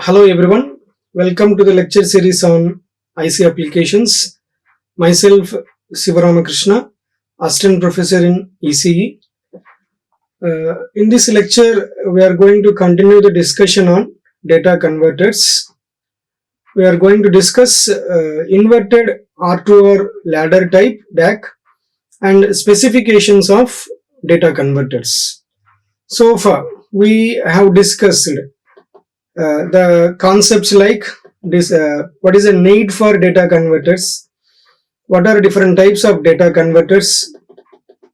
Hello everyone, welcome to the lecture series on IC applications. Myself Sivaramakrishna, Assistant Professor in ECE. In this lecture, we are going to continue the discussion on data converters. We are going to discuss inverted R2R ladder type DAC and specifications of data converters. So far, we have discussed the concepts like this, what is the need for data converters, what are different types of data converters.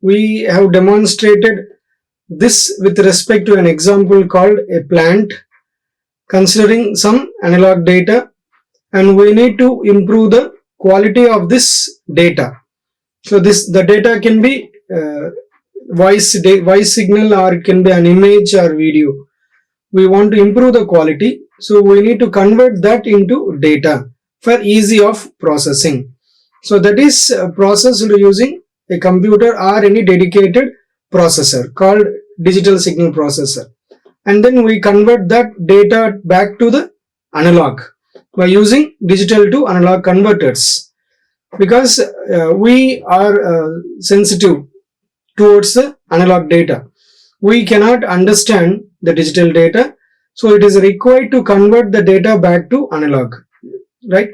We have demonstrated this with respect to an example called a plant considering some analog data, and we need to improve the quality of this data. So the data can be voice signal, or it can be an image or video. We want to improve the quality, so we need to convert that into data for ease of processing. So that is processed using a computer or any dedicated processor called digital signal processor, and then we convert that data back to the analog by using digital to analog converters. Because we are sensitive towards the analog data, we cannot understand the digital data, so it is required to convert the data back to analog, right?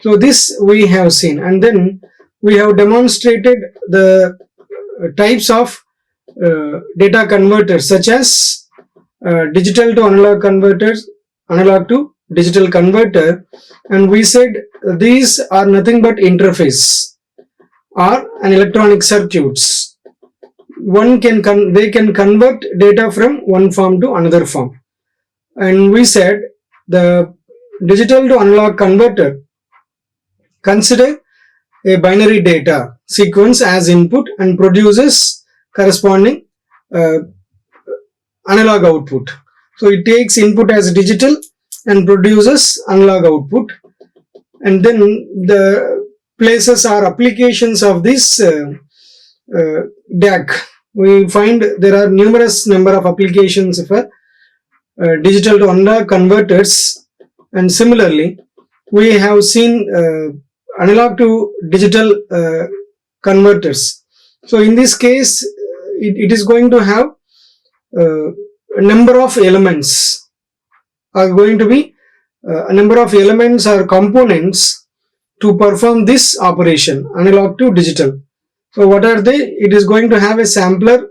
So this we have seen, and then we have demonstrated the types of data converters, such as digital to analog converters, analog to digital converter, and we said these are nothing but interface or an electronic circuits. They can convert data from one form to another form, and we said the digital to analog converter consider a binary data sequence as input and produces corresponding analog output. So it takes input as digital and produces analog output, and then the places or applications of this DAC. We find there are numerous number of applications for digital to analog converters, and similarly we have seen analog to digital converters. So in this case, it is going to have a number of elements are going to be a number of elements or components to perform this operation, analog to digital. So what are they? It is going to have a sampler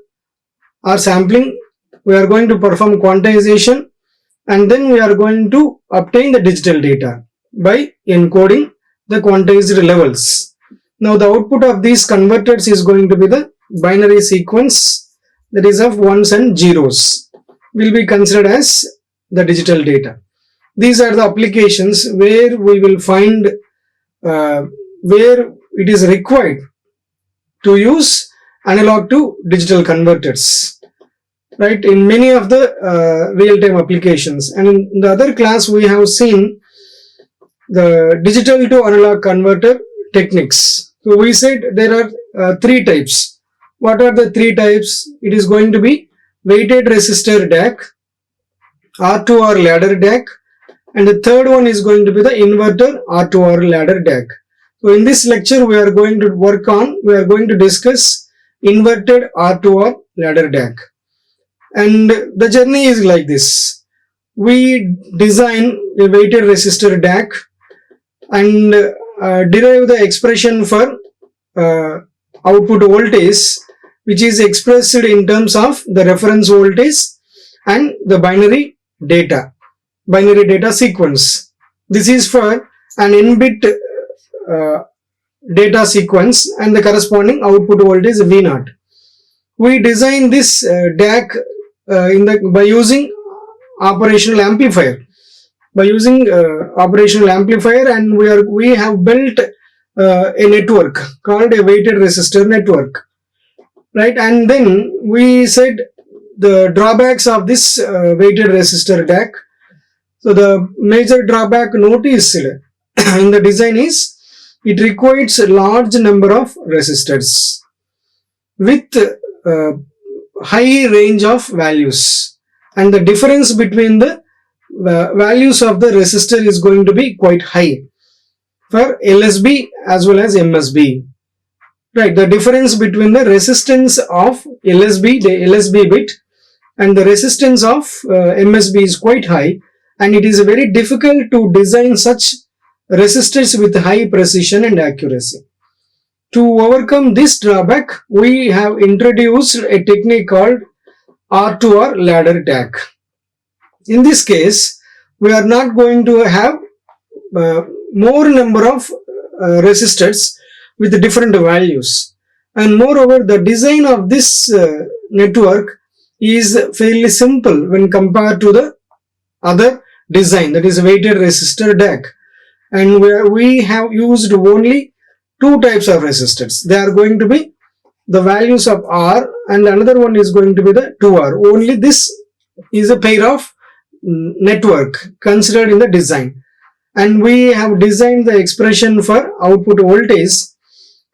or sampling. We are going to perform quantization, and then we are going to obtain the digital data by encoding the quantized levels. Now the output of these converters is going to be the binary sequence, that is of ones and zeros, will be considered as the digital data. These are the applications where we will find where it is required to use analog to digital converters, right, in many of the real-time applications. And in the other class we have seen the digital to analog converter techniques. So we said there are three types. What are the three types? It is going to be weighted resistor DAC, R2R ladder DAC, and the third one is going to be the inverter R2R ladder DAC. So in this lecture we are going to discuss inverted R2R ladder DAC, and the journey is like this. We design a weighted resistor DAC and derive the expression for output voltage, which is expressed in terms of the reference voltage and the binary data sequence. This is for an n-bit data sequence, and the corresponding output voltage V0. We design this DAC by using operational amplifier. And we have built a network called a weighted resistor network, right? And then we said the drawbacks of this weighted resistor DAC. So the major drawback noticed in the design is it requires a large number of resistors with high range of values, and the difference between the values of the resistor is going to be quite high for LSB as well as MSB. Right, the difference between the resistance of LSB, the LSB bit, and the resistance of MSB is quite high, and it is very difficult to design such resistors with high precision and accuracy. To overcome this drawback, we have introduced a technique called R2R ladder DAC. In this case, we are not going to have more number of resistors with different values, and moreover the design of this network is fairly simple when compared to the other design, that is weighted resistor DAC, and where we have used only two types of resistors. They are going to be the values of R, and another one is going to be the 2R. Only this is a pair of network considered in the design, and we have designed the expression for output voltage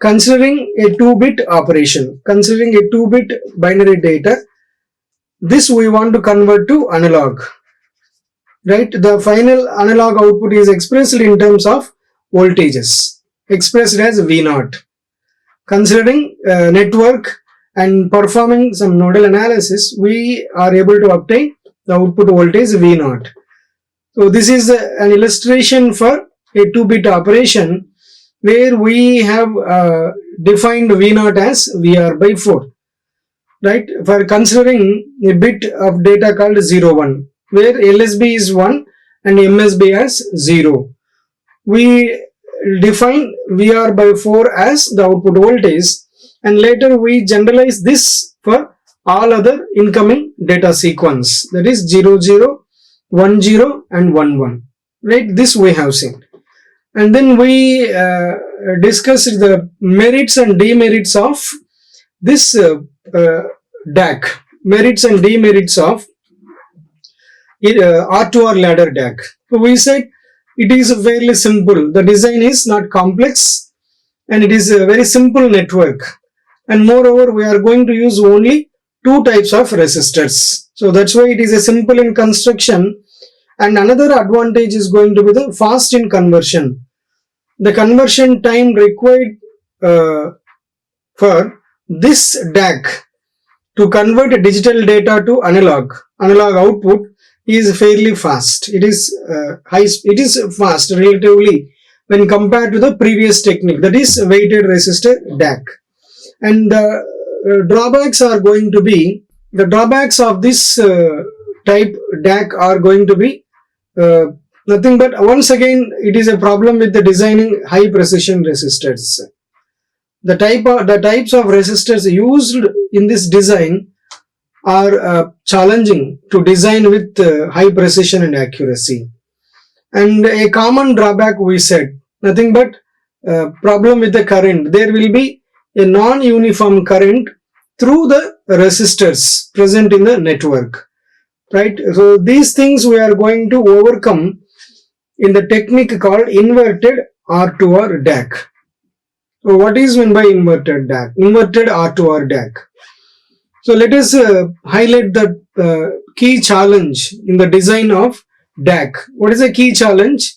considering a 2-bit operation, considering a 2-bit binary data. This we want to convert to analog, right? The final analog output is expressed in terms of voltages, expressed as V0. Considering network and performing some nodal analysis, we are able to obtain the output voltage V0. So this is an illustration for a 2-bit operation where we have defined V0 as VR by 4, right? For considering a bit of data called 0, 1, where LSB is 1 and MSB as 0. We define VR by 4 as the output voltage, and later we generalize this for all other incoming data sequence, that is 0, 0, 1, 0 and 1, 1, right? This we have seen. And then we discussed the merits and demerits of this DAC, merits and demerits of R2R ladder DAC. So we said it is fairly simple. The design is not complex, and it is a very simple network. And moreover, we are going to use only two types of resistors. So that's why it is a simple in construction. And another advantage is going to be the fast in conversion. The conversion time required for this DAC to convert digital data to analog output is fairly fast. It is fast relatively when compared to the previous technique, that is weighted resistor DAC. And the drawbacks are going to be, the drawbacks of this type DAC are going to be nothing but, once again, it is a problem with the designing high precision resistors. The types of resistors used in this design are challenging to design with high precision and accuracy. And a common drawback, we said, nothing but problem with the current. There will be a non-uniform current through the resistors present in the network, right? So these things we are going to overcome in the technique called inverted R2R DAC. So what is meant by inverted DAC? Inverted R2R DAC. So let us highlight the key challenge in the design of DAC. What is the key challenge?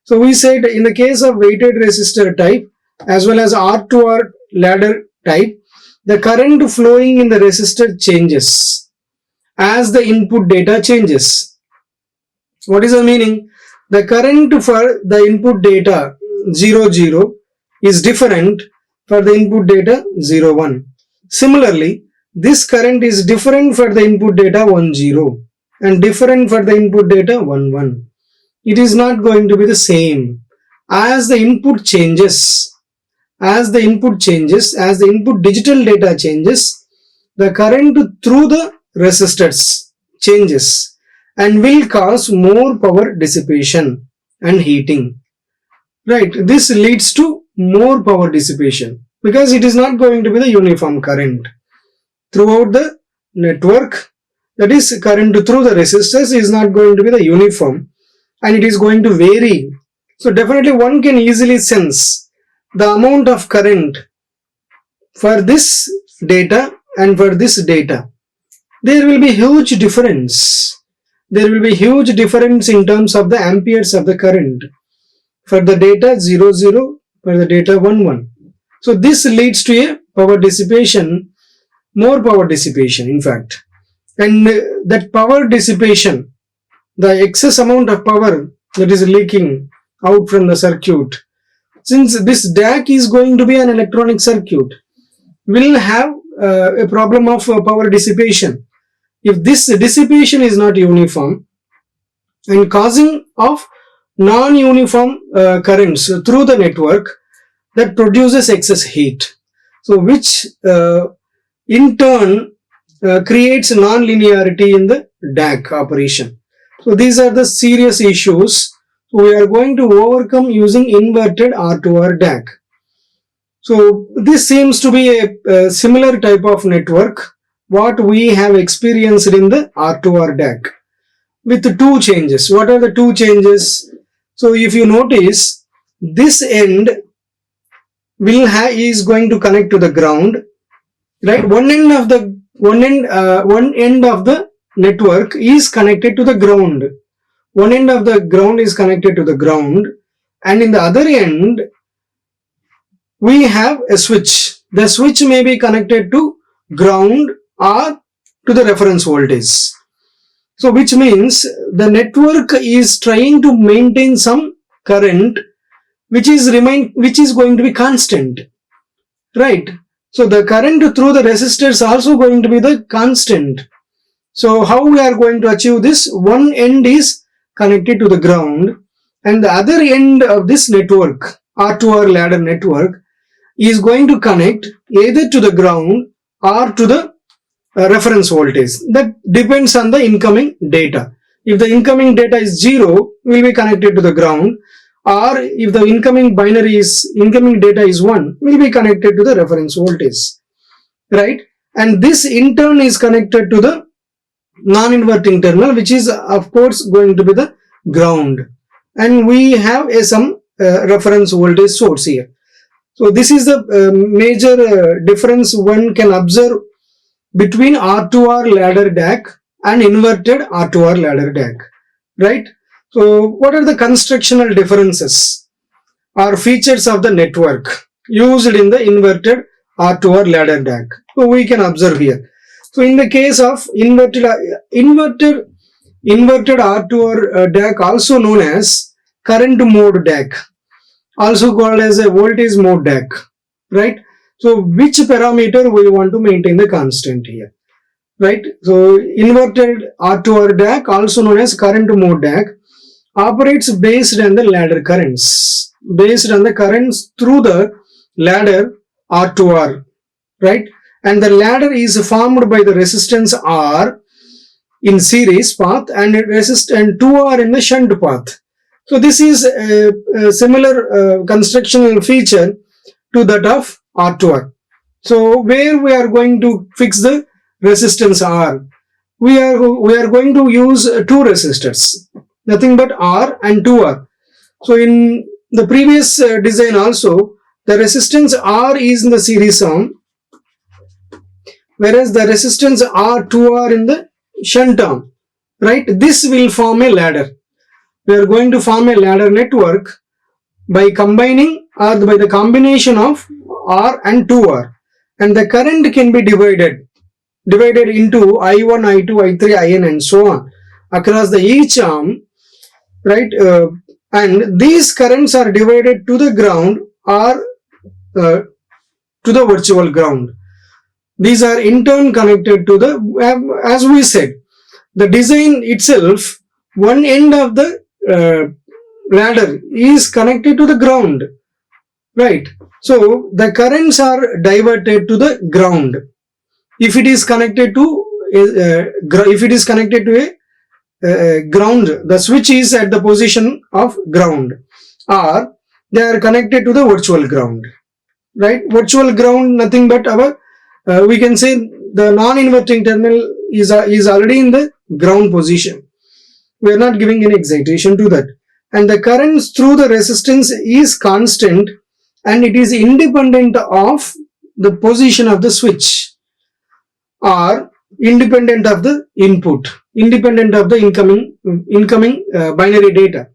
So we said in the case of weighted resistor type as well as R2R ladder type, the current flowing in the resistor changes as the input data changes. What is the meaning? The current for the input data 0, 0 is different for the input data 0, 1. Similarly, this current is different for the input data 1, 0 and different for the input data 1, 1. It is not going to be the same. As the input changes, as the input digital data changes, the current through the resistors changes and will cause more power dissipation and heating, right? This leads to more power dissipation because it is not going to be the uniform current throughout the network. That is, current through the resistors is not going to be the uniform and it is going to vary. So definitely one can easily sense the amount of current for this data and for this data. There will be huge difference. there will be huge difference in terms of the amperes of the current for the data 0 0, for the data 1 1. So this leads to a power dissipation, more power dissipation in fact, and that power dissipation, the excess amount of power that is leaking out from the circuit, since this DAC is going to be an electronic circuit, will have a problem of power dissipation. If this dissipation is not uniform and causing of non-uniform currents through the network, that produces excess heat, so which in turn creates non-linearity in the DAC operation. So these are the serious issues we are going to overcome using inverted R2R DAC. So this seems to be a similar type of network what we have experienced in the R2R DAC with two changes. What are the two changes? So if you notice, this end is going to connect to the ground, right? One end of the network is connected to the ground. One end of the ground is connected to the ground, and in the other end we have a switch. The switch may be connected to ground or to the reference voltage. So which means the network is trying to maintain some current which is going to be constant, right? So the current through the resistor is also going to be the constant. So how we are going to achieve this? One end is connected to the ground and the other end of this network, R2R ladder network, is going to connect either to the ground or to the reference voltage. That depends on the incoming data. If the incoming data is 0, will be connected to the ground, or if the incoming data is 1, will be connected to the reference voltage, right? And this in turn is connected to the non-inverting terminal, which is of course going to be the ground, and we have some reference voltage source here. So this is the major difference one can observe between R2R ladder DAC and inverted R2R ladder DAC, right? So what are the constructional differences or features of the network used in the inverted R2R ladder DAC? So we can observe here. So in the case of inverted R2R DAC, also known as current mode DAC, also called as a voltage mode DAC, right? So which parameter we want to maintain the constant here, right? So inverted R2R DAC, also known as current mode DAC, operates based on the ladder currents, through the ladder R2R, right? And the ladder is formed by the resistance R in series path and 2R in the shunt path. So this is a similar constructional feature to that of R2R. So where we are going to fix the resistance R? We are going to use two resistors, nothing but R and 2R. So in the previous design also, the resistance R is in the series arm, whereas the resistance R2R in the shunt arm, right? This will form a ladder. We are going to form a ladder network by combining or by the combination of R and 2R, and the current can be divided into I1, I2, I3, IN and so on across the each arm, right? And these currents are divided to the ground or to the virtual ground. These are in turn connected to the, as we said, the design itself, one end of the ladder is connected to the ground, right? So the currents are diverted to the ground. If it is connected to a ground, the switch is at the position of ground, or they are connected to the virtual ground, right? Virtual ground, nothing but our we can say the non-inverting terminal is already in the ground position. We are not giving any excitation to that, and the current through the resistance is constant and it is independent of the position of the switch or independent of the input. independent of the incoming binary data.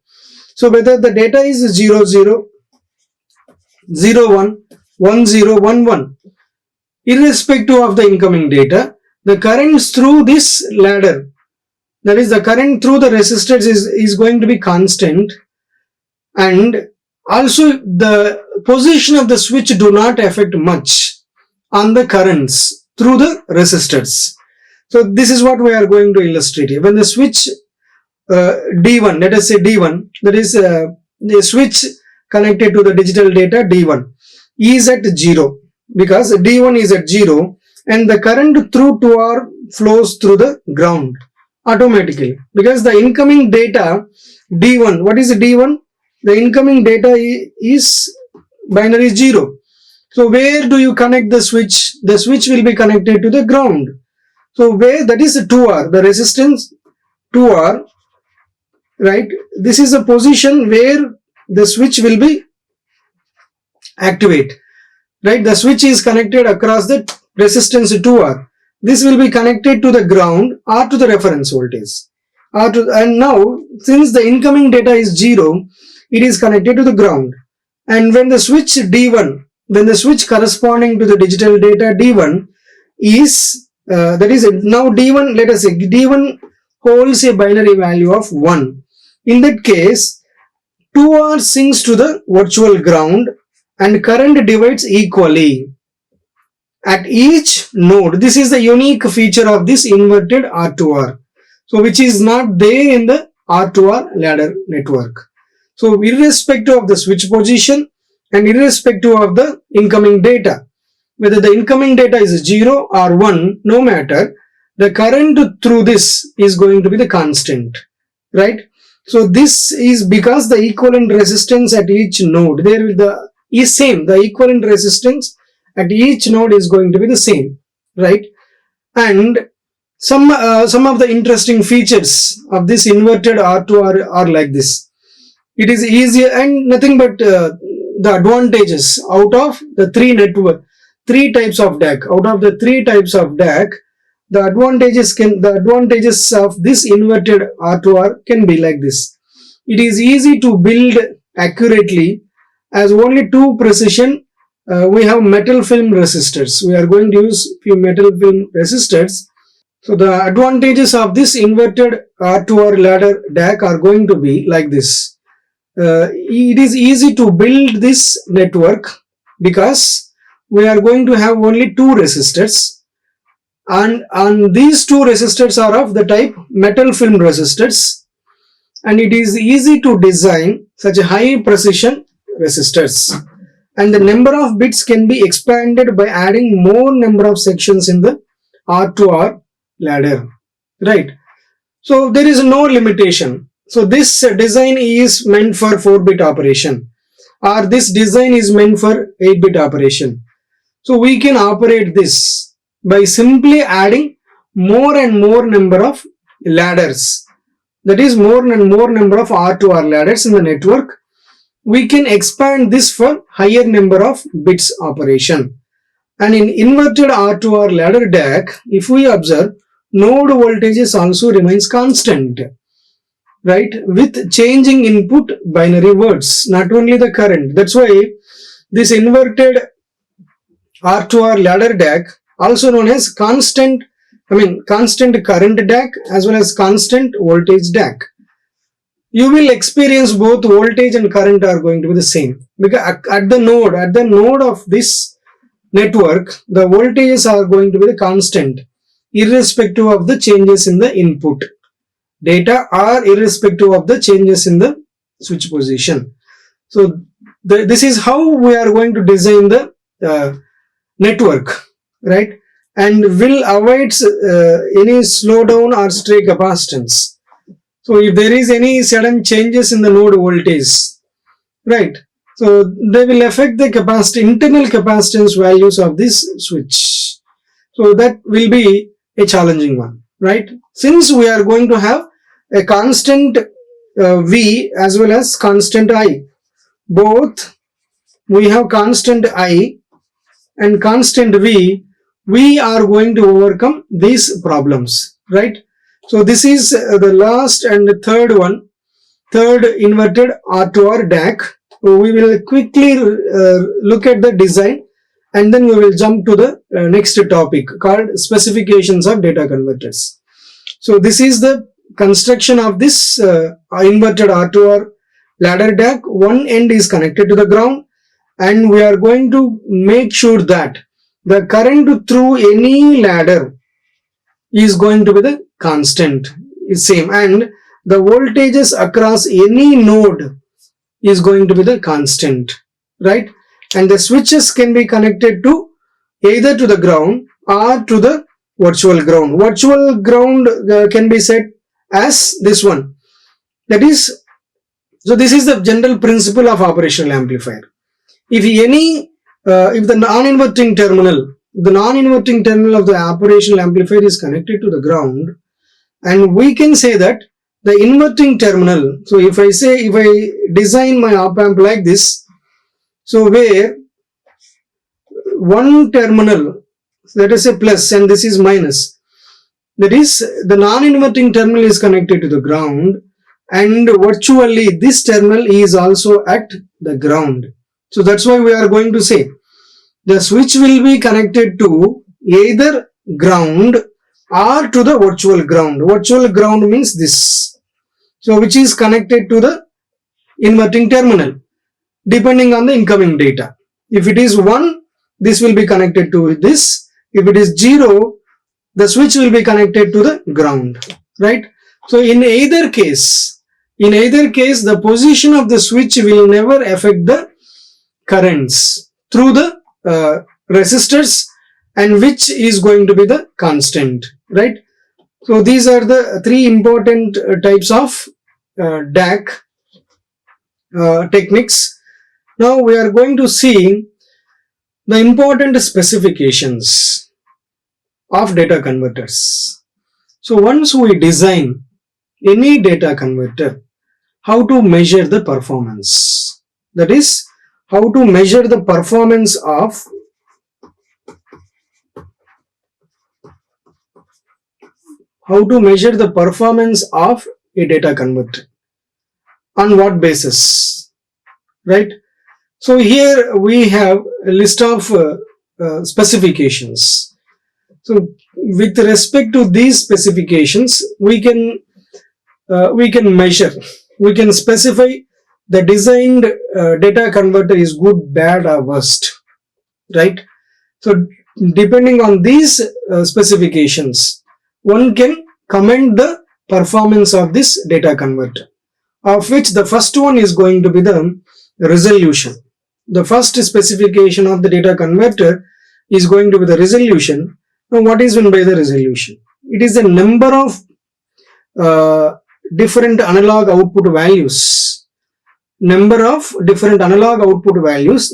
So whether the data is 0 0 0 1 1 0 1 1, irrespective of the incoming data, the currents through this ladder, that is the current through the resistors, is going to be constant, and also the position of the switch do not affect much on the currents through the resistors. So this is what we are going to illustrate here. When the switch D1, let us say D1, that is the switch connected to the digital data D1 is at 0, because D1 is at 0 and the current through 2R flows through the ground automatically, because the incoming data D1, what is D1? The incoming data is binary 0. So where do you connect the switch? The switch will be connected to the ground. So where, that is 2R, the resistance 2R, right? This is a position where the switch will be activate, right? The switch is connected across the resistance 2R. This will be connected to the ground or to the reference voltage. And now, since the incoming data is 0, it is connected to the ground. And when the switch D1, when the switch corresponding to the digital data D1 is, that is now D1, let us say D1 holds a binary value of 1. In that case, 2R sinks to the virtual ground and current divides equally at each node. This is the unique feature of this inverted R2R. So which is not there in the R2R ladder network. So irrespective of the switch position and irrespective of the incoming data, whether the incoming data is 0 or 1, no matter, the current through this is going to be the constant, right? So this is because the equivalent resistance at each node there is same. The equivalent resistance at each node is going to be the same, right? And some of the interesting features of this inverted R2R are like this. It is easier and nothing but the advantages out of the three types of DAC. Out of the three types of DAC, the advantages of this inverted R2R can be like this. It is easy to build accurately, as only two precision. We have metal film resistors. We are going to use few metal film resistors. So the advantages of this inverted R2R ladder DAC are going to be like this. It is easy to build this network because we are going to have only two resistors, and these two resistors are of the type metal film resistors, and it is easy to design such a high precision resistors, and the number of bits can be expanded by adding more number of sections in the R2R ladder, right? So there is no limitation. So this design is meant for 4-bit operation, or this design is meant for 8-bit operation. So we can operate this by simply adding more and more number of ladders, that is more and more number of R2R ladders in the network. We can expand this for higher number of bits operation. And in inverted R2R ladder DAC, if we observe, node voltages also remains constant, right, with changing input binary words, not only the current. That's why this inverted R2R ladder DAC, also known as constant current DAC as well as constant voltage DAC. You will experience both voltage and current are going to be the same, because at the node of this network, the voltages are going to be the constant irrespective of the changes in the input data or irrespective of the changes in the switch position. So this is how we are going to design the network, right, and will avoid any slowdown or stray capacitance. So if there is any sudden changes in the node voltage, right, so they will affect the internal capacitance values of this switch. So that will be a challenging one, right? Since we are going to have a constant V as well as constant I, both we have constant I and constant V, we are going to overcome these problems, right? So this is the last and the third one, third inverted R2R DAC. We will quickly look at the design and then we will jump to the next topic called specifications of data converters. So this is the construction of this inverted R2R ladder DAC. One end is connected to the ground and we are going to make sure that the current through any ladder is going to be the constant, is same, and the voltages across any node is going to be the constant, right? And the switches can be connected to either to the ground or to the virtual ground. Virtual ground can be set as this one. That is, so this is the general principle of operational amplifier. If the non-inverting terminal of the operational amplifier is connected to the ground, and we can say that the inverting terminal, so if I design my op amp like this, so where one terminal, let us say plus and this is minus, that is the non-inverting terminal is connected to the ground and virtually this terminal is also at the ground. So that's why we are going to say the switch will be connected to either ground or to the virtual ground. Virtual ground means this. So which is connected to the inverting terminal depending on the incoming data. If it is 1, this will be connected to this. If it is 0, the switch will be connected to the ground, right? So in either case, the position of the switch will never affect the currents through the resistors, and which is going to be the constant, right? So these are the three important types of DAC techniques. Now we are going to see the important specifications of data converters. So once we design any data converter, how to measure the performance? That is, how to measure the performance of a data converter. On what basis? Right? So here we have a list of specifications. So with respect to these specifications, we can measure, we can specify the designed data converter is good, bad or worst, right? So depending on these specifications, one can comment the performance of this data converter, of which the first one is going to be the resolution. The first specification of the data converter is going to be the resolution. Now what is meant by the resolution? It is the number of different analog output values,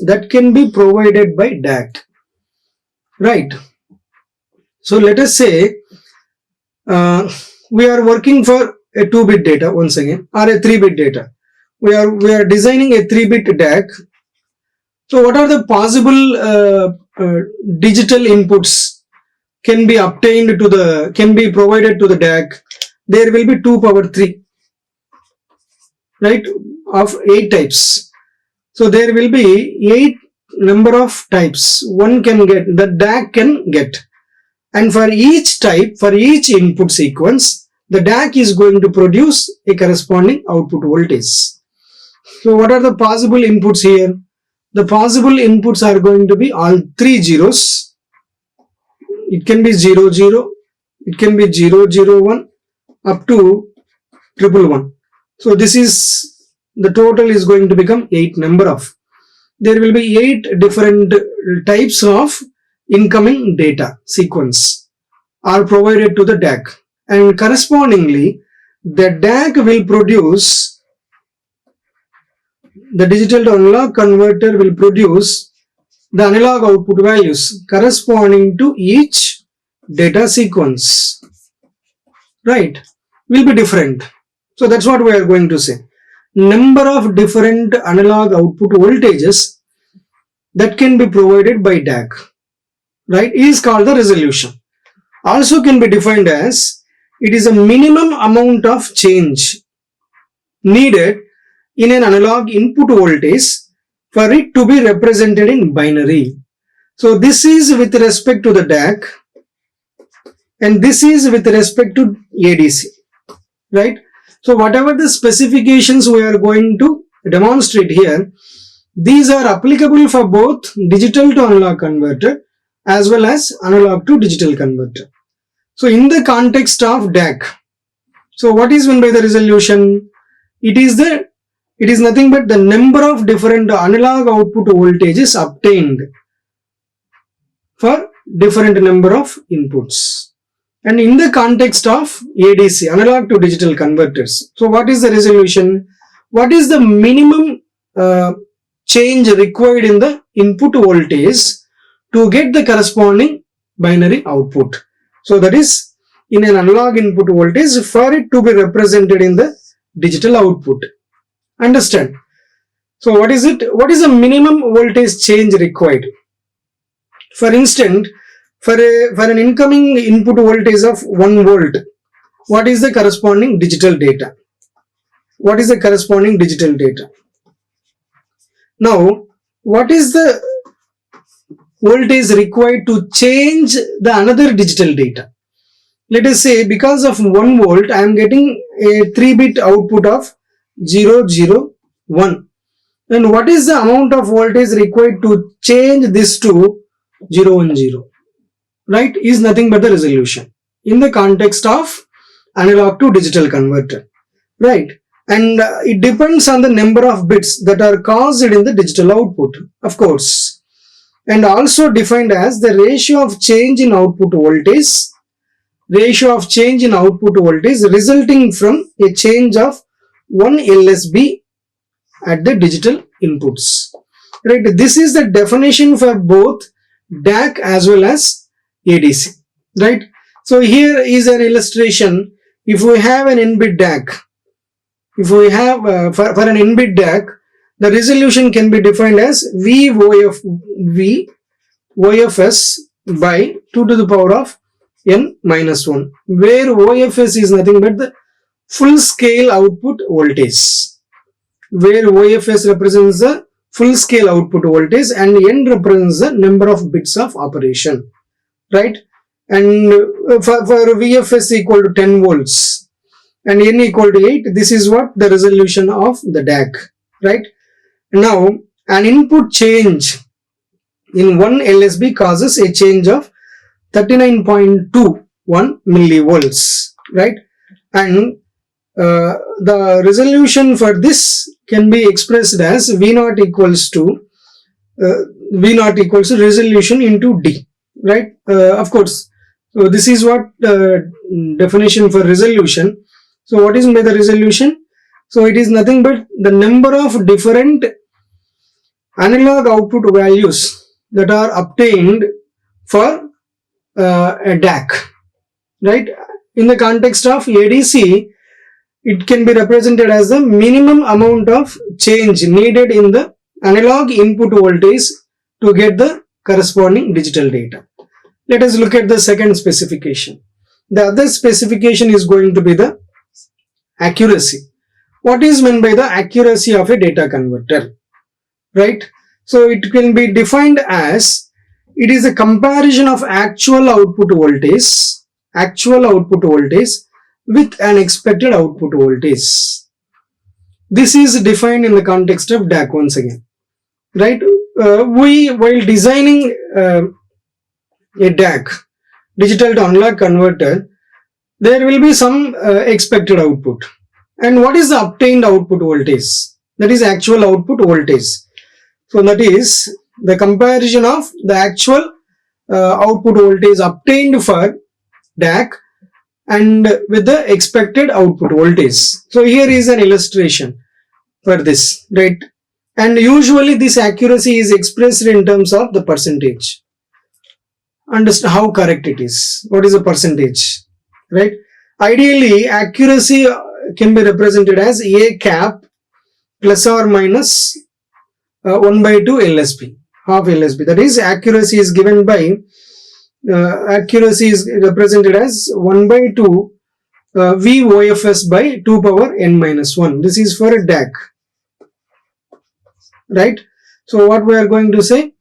that can be provided by DAC, right? So let us say we are working for a 2-bit data once again, or a 3-bit data. We are designing a 3-bit DAC. So what are the possible digital inputs can be provided to the DAC? There will be 2 power 3, right, of 8 types. So there will be 8 number of types one can get, the DAC can get, and for each type, for each input sequence, the DAC is going to produce a corresponding output voltage. So what are the possible inputs here? The possible inputs are going to be all 3 zeros. It can be 00, it can be 001 up to 111. So this is, the total is going to become 8 number of. There will be 8 different types of incoming data sequence are provided to the DAC, and correspondingly the DAC will produce, the digital to analog converter will produce the analog output values corresponding to each data sequence, right, will be different. So that's what we are going to say. Number of different analog output voltages that can be provided by DAC, right, is called the resolution. Also can be defined as it is a minimum amount of change needed in an analog input voltage for it to be represented in binary. So this is with respect to the DAC and this is with respect to ADC, right? So whatever the specifications we are going to demonstrate here, these are applicable for both digital to analog converter as well as analog to digital converter. So in the context of DAC, so what is meant by the resolution? It is nothing but the number of different analog output voltages obtained for different number of inputs. And in the context of ADC, analog to digital converters, so what is the resolution? What is the minimum change required in the input voltage to get the corresponding binary output? So that is in an analog input voltage for it to be represented in the digital output. Understand? So what is it? What is the minimum voltage change required? For instance, for an incoming input voltage of 1 volt, what is the corresponding digital data? What is the corresponding digital data? Now, what is the voltage required to change the another digital data? Let us say because of 1 volt, I am getting a 3-bit output of 0, 0, 1. And what is the amount of voltage required to change this to 0, 1, 0? Right, is nothing but the resolution in the context of analog to digital converter, right? And it depends on the number of bits that are caused in the digital output, of course, and also defined as the ratio of change in output voltage, resulting from a change of 1 LSB at the digital inputs, right? This is the definition for both DAC as well as ADC, right? So here is an illustration. If we have an n-bit DAC, for an n-bit DAC, the resolution can be defined as VOFS by 2 to the power of n minus 1, where OFS is nothing but the full scale output voltage, where OFS represents the full scale output voltage and n represents the number of bits of operation, right? And for VFS equal to 10 volts and n equal to 8, this is what the resolution of the DAC, right? Now an input change in 1 LSB causes a change of 39.21 millivolts, right? And the resolution for this can be expressed as V0 equals to resolution into D, right? Of course, so this is what definition for resolution. So what is by the resolution? So it is nothing but the number of different analog output values that are obtained for a DAC, right? In the context of ADC, it can be represented as the minimum amount of change needed in the analog input voltage to get the corresponding digital data. Let us look at the second specification. The other specification is going to be the accuracy. What is meant by the accuracy of a data converter, right? So it can be defined as it is a comparison of actual output voltage with an expected output voltage. This is defined in the context of DAC once again, right? While designing a DAC, digital to analog converter, there will be some expected output. And what is the obtained output voltage? That is actual output voltage. So that is the comparison of the actual output voltage obtained for DAC and with the expected output voltage. So here is an illustration for this, right? And usually this accuracy is expressed in terms of the percentage. Understand how correct it is. What is the percentage, right? Ideally, accuracy can be represented as A cap plus or minus 1 by 2 LSB, half LSB. That is, accuracy is given by accuracy is represented as 1 by 2 VOFS by 2 power n minus 1. This is for a DAC, right? So what we are going to say,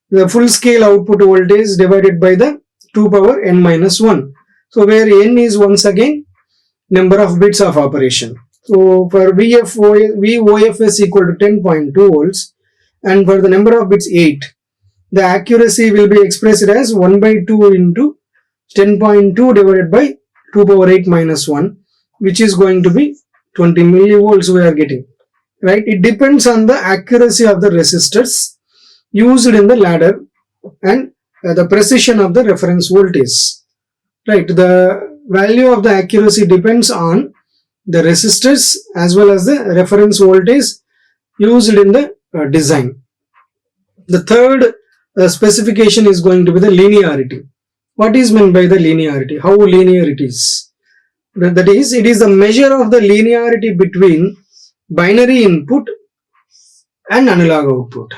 the full scale output voltage divided by the 2 power n minus 1. So where n is once again number of bits of operation. So for VOFS equal to 10.2 volts and for the number of bits 8, the accuracy will be expressed as 1 by 2 into 10.2 divided by 2 power 8 minus 1, which is going to be 20 millivolts we are getting, right? It depends on the accuracy of the resistors used in the ladder and the precision of the reference voltage, right? The value of the accuracy depends on the resistors as well as the reference voltage used in the design. The third specification is going to be the linearity. What is meant by the linearity? How linear it is? That is, it is the measure of the linearity between binary input and analog output,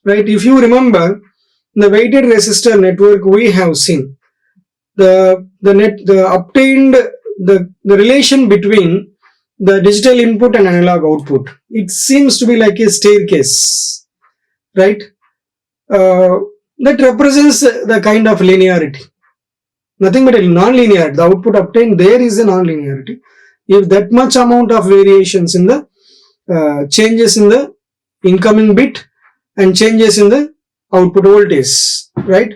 right? If you remember the weighted resistor network we have seen, the relation between the digital input and analog output, it seems to be like a staircase, right? That represents the kind of linearity, nothing but a non-linearity. The output obtained there is a non-linearity. If that much amount of variations in the changes in the incoming bit and changes in the output voltage, right?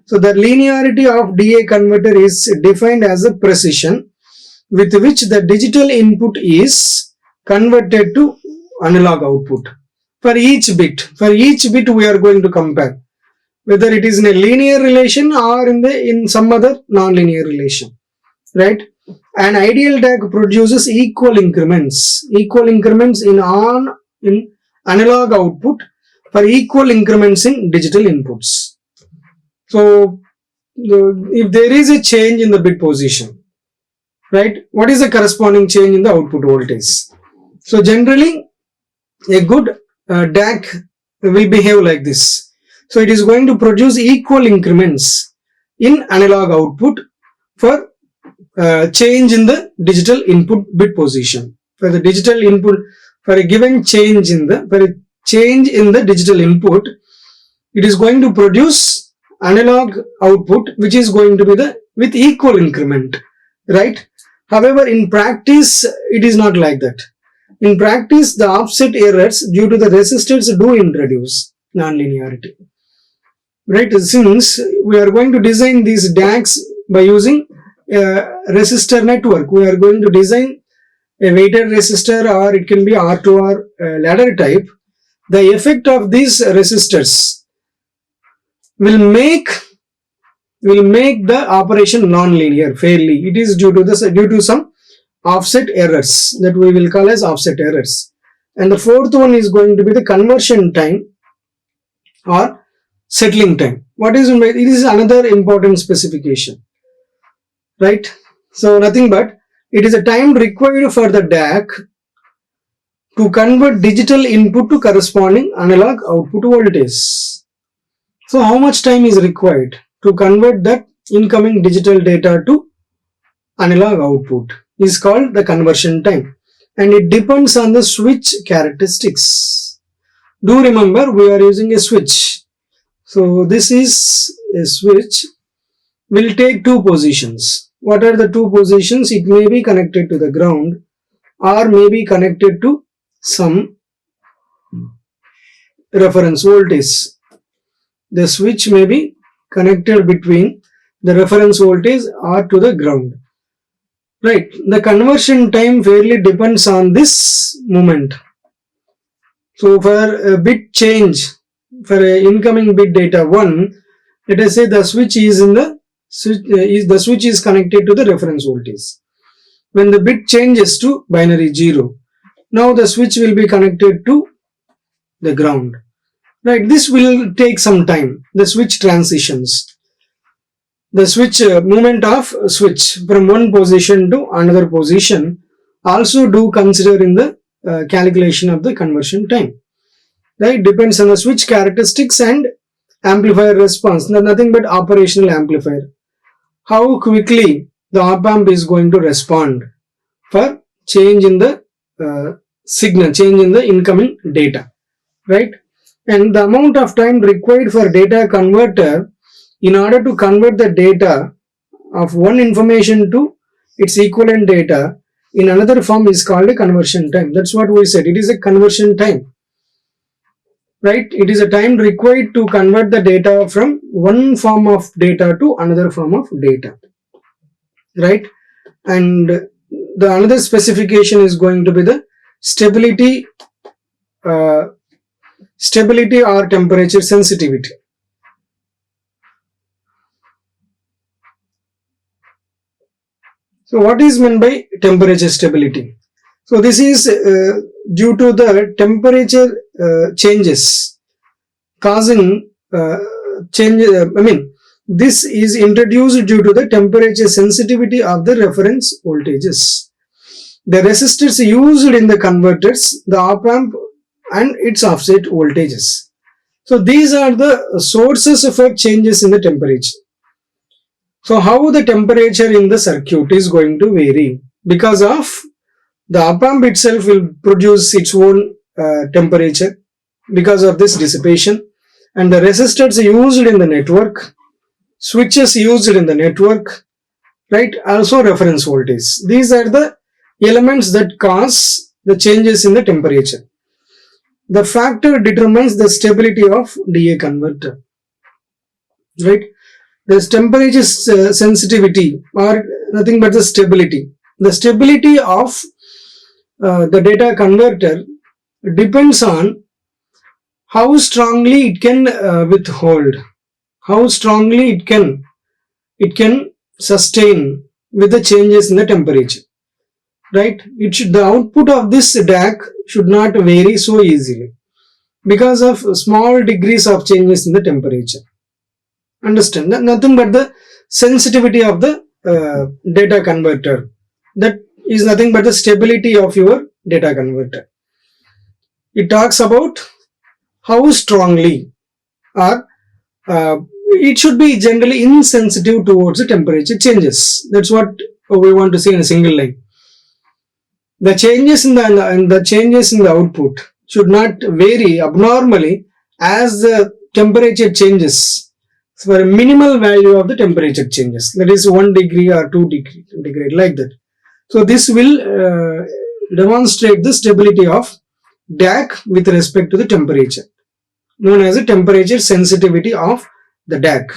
So the linearity of DA converter is defined as the precision with which the digital input is converted to analog output. For each bit we are going to compare whether it is in a linear relation or in some other non-linear relation, right? An ideal DAC produces equal increments in analog output for equal increments in digital inputs. So if there is a change in the bit position, right, what is the corresponding change in the output voltage? So generally a good DAC will behave like this. So it is going to produce equal increments in analog output for change in the digital input bit position. For the digital input, for a given change in the digital input, it is going to produce analog output which is going to be with equal increment, right? However, in practice it is not like that. In practice, the offset errors due to the resistors do introduce nonlinearity, right? Since we are going to design these DACs by using a resistor network, we are going to design a weighted resistor or it can be R2R ladder type. The effect of these resistors will make the operation non-linear fairly. It is due to some offset errors that we will call as offset errors. And the fourth one is going to be the conversion time or settling time. What is it? It is another important specification, right? So nothing but it is a time required for the DAC to convert digital input to corresponding analog output voltage. So how much time is required to convert that incoming digital data to analog output is called the conversion time, and it depends on the switch characteristics. Do remember we are using a switch. So this is a switch, will take two positions. What are the two positions? It may be connected to the ground or may be connected to some reference voltage. The switch may be connected between the reference voltage or to the ground, right? The conversion time fairly depends on this moment. So for a bit change, for a incoming bit data 1, let us say the switch is connected to the reference voltage. When the bit changes to binary 0, now the switch will be connected to the ground, right? This will take some time. The switch transitions, the switch movement of switch from one position to another position also do consider in the calculation of the conversion time, right? Depends on the switch characteristics and amplifier response. Nothing but operational amplifier. How quickly the op-amp is going to respond for change in the signal, change in the incoming data, right? And the amount of time required for data converter in order to convert the data of one information to its equivalent data in another form is called a conversion time. That's what we said. It is a conversion time, right? It is a time required to convert the data from one form of data to another form of data, right? And the another specification is going to be the stability or temperature sensitivity. So what is meant by temperature stability? So this is due to the temperature changes causing this is introduced due to the temperature sensitivity of the reference voltages. The resistors used in the converters, the op-amp and its offset voltages. So these are the sources for changes in the temperature. So how the temperature in the circuit is going to vary? Because of the op-amp itself will produce its own temperature because of this dissipation, and the resistors used in the network, switches used in the network, right, also reference voltage. These are the elements that cause the changes in the temperature. The factor determines the stability of DA converter, right? The temperature sensitivity or nothing but the stability. The stability of the data converter depends on how strongly it can withhold, how strongly it can sustain with the changes in the temperature, right? The output of this DAC should not vary so easily because of small degrees of changes in the temperature. Understand? Nothing but the sensitivity of the data converter. That is nothing but the stability of your data converter. It talks about how strongly or it should be generally insensitive towards the temperature changes. That's what we want to see in a single line. The changes in the output should not vary abnormally as the temperature changes for a minimal value of the temperature changes. That is 1 degree or 2 degree like that. So this will demonstrate the stability of DAC with respect to the temperature, known as the temperature sensitivity of the DAC,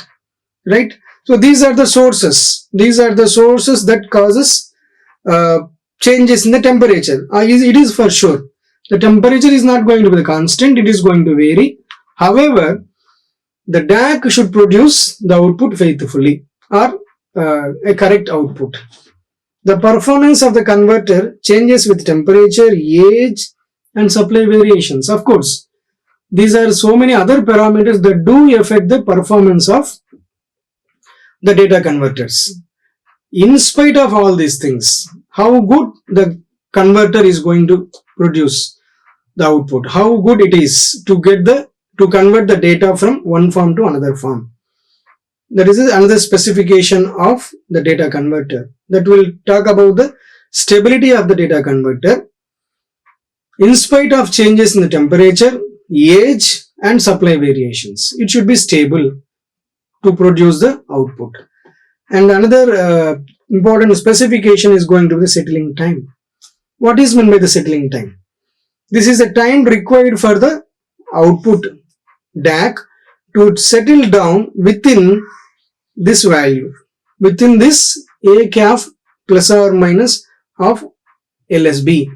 right? So these are the sources. These are the sources that causes changes in the temperature. It is for sure. The temperature is not going to be the constant. It is going to vary. However, the DAC should produce the output faithfully or a correct output. The performance of the converter changes with temperature, age, and supply variations. Of course, these are so many other parameters that do affect the performance of the data converters. In spite of all these things, how good the converter is going to produce the output, how good it is to convert the data from one form to another form. That is another specification of the data converter that will talk about the stability of the data converter in spite of changes in the temperature, age, and supply variations. It should be stable to produce the output. And another important specification is going to be the settling time. What is meant by the settling time? This is the time required for the output DAC to settle down within this value, within this A cap plus or minus of LSB,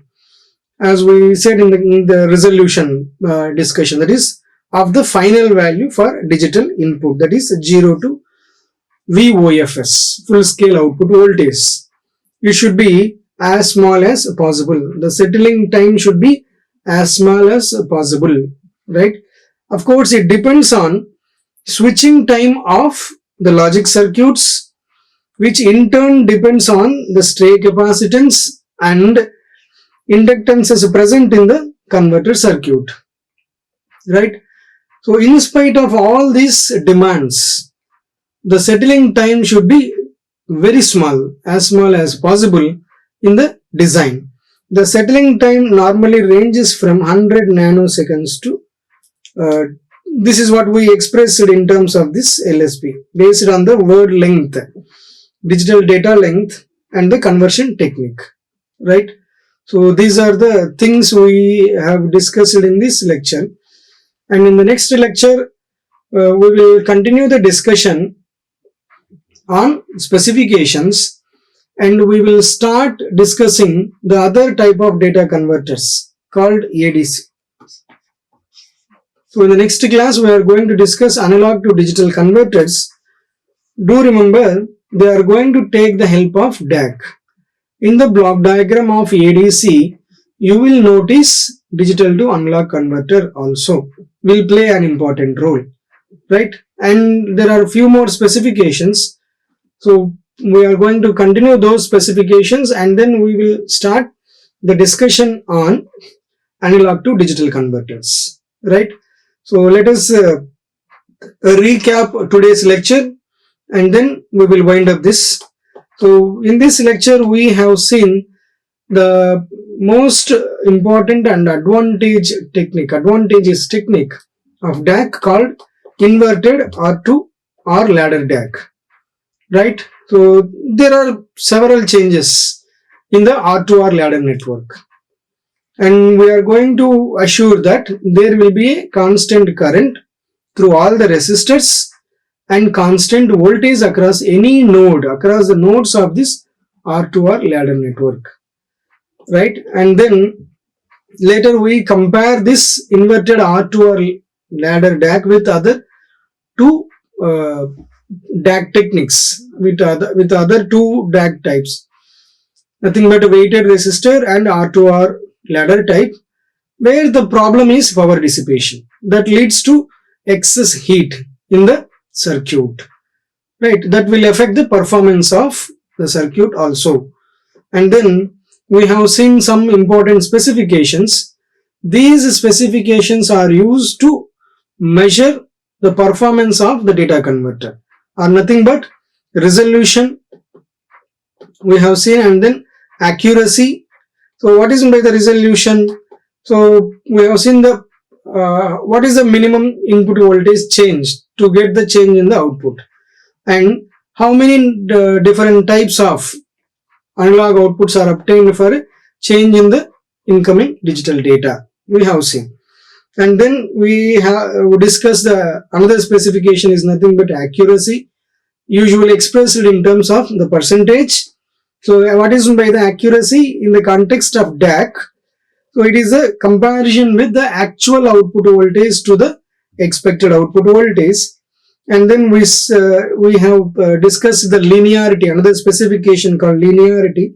as we said in the resolution discussion, that is of the final value for digital input, that is 0 to VOFS, full scale output voltage. It should be as small as possible. The settling time should be as small as possible, right? Of course, it depends on switching time of the logic circuits, which in turn depends on the stray capacitance and inductances present in the converter circuit, right? So in spite of all these demands, the settling time should be very small as possible in the design. The settling time normally ranges from 100 nanoseconds to this is what we expressed in terms of this LSP based on the word length, digital data length, and the conversion technique, right? So these are the things we have discussed in this lecture, and in the next lecture we will continue the discussion on specifications, and we will start discussing the other type of data converters called ADC. So in the next class we are going to discuss analog to digital converters. Do remember, they are going to take the help of DAC. In the block diagram of ADC, you will notice digital to analog converter also will play an important role, right? And there are a few more specifications. So we are going to continue those specifications, and then we will start the discussion on analog to digital converters, right? So let us recap today's lecture, and then we will wind up this. So in this lecture we have seen the most important and advantageous technique of DAC called inverted R2 or ladder DAC, right? So there are several changes in the R2 or ladder network, and we are going to assure that there will be a constant current through all the resistors and constant voltage across any node, across the nodes of this R2 or ladder network, right? And then later we compare this inverted R2 or ladder DAC with other two DAC techniques, with other two DAC types, nothing but a weighted resistor and R2 or ladder type, where the problem is power dissipation that leads to excess heat in the circuit, right? That will affect the performance of the circuit also. And then we have seen some important specifications. These specifications are used to measure the performance of the data converter, are nothing but resolution we have seen, and then accuracy. So what is by the resolution? So we have seen the what is the minimum input voltage change to get the change in the output, and how many different types of analog outputs are obtained for change in the incoming digital data we have seen. And then we have discussed the another specification is nothing but accuracy, usually expressed in terms of the percentage. So what is by the accuracy in the context of DAC? So it is a comparison with the actual output voltage to the expected output voltage. And then we have discussed the linearity, another specification called linearity.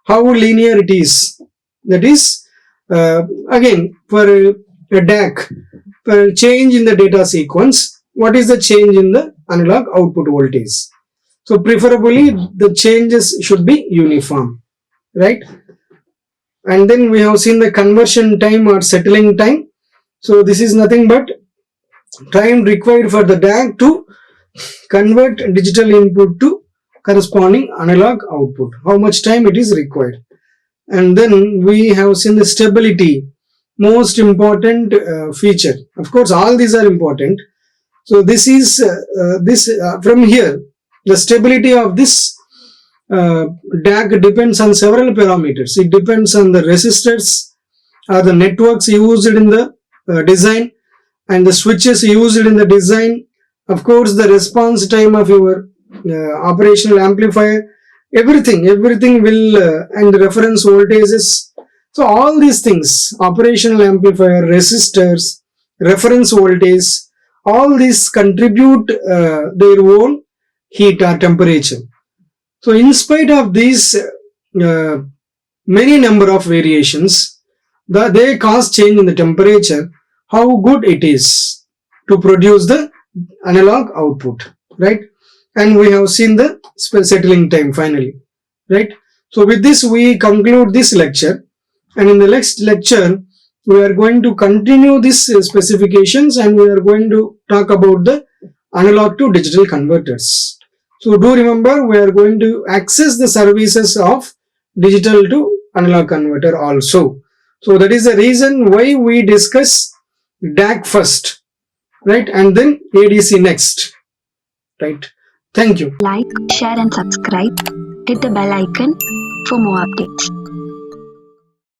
How linear it is, that is again for a DAC, for change in the data sequence, what is the change in the analog output voltage? So preferably the changes should be uniform, right? And then we have seen the conversion time or settling time. So this is nothing but time required for the DAC to convert digital input to corresponding analog output, how much time it is required. And then we have seen the stability, most important feature. Of course all these are important. So this is from here the stability of this DAC depends on several parameters. It depends on the resistors or the networks used in the design, and the switches used in the design. Of course the response time of your operational amplifier, everything will and reference voltages. So all these things, operational amplifier, resistors, reference voltage, all these contribute their own heat or temperature. So in spite of these many number of variations, they cause change in the temperature, how good it is to produce the analog output, right? And we have seen the settling time finally, right? So with this we conclude this lecture, and in the next lecture we are going to continue these specifications, and we are going to talk about the analog to digital converters. So do remember, we are going to access the services of digital to analog converter also. So that is the reason why we discuss DAC first, right, and then ADC next, right. Thank you. Like, share and subscribe. Hit the bell icon for more updates.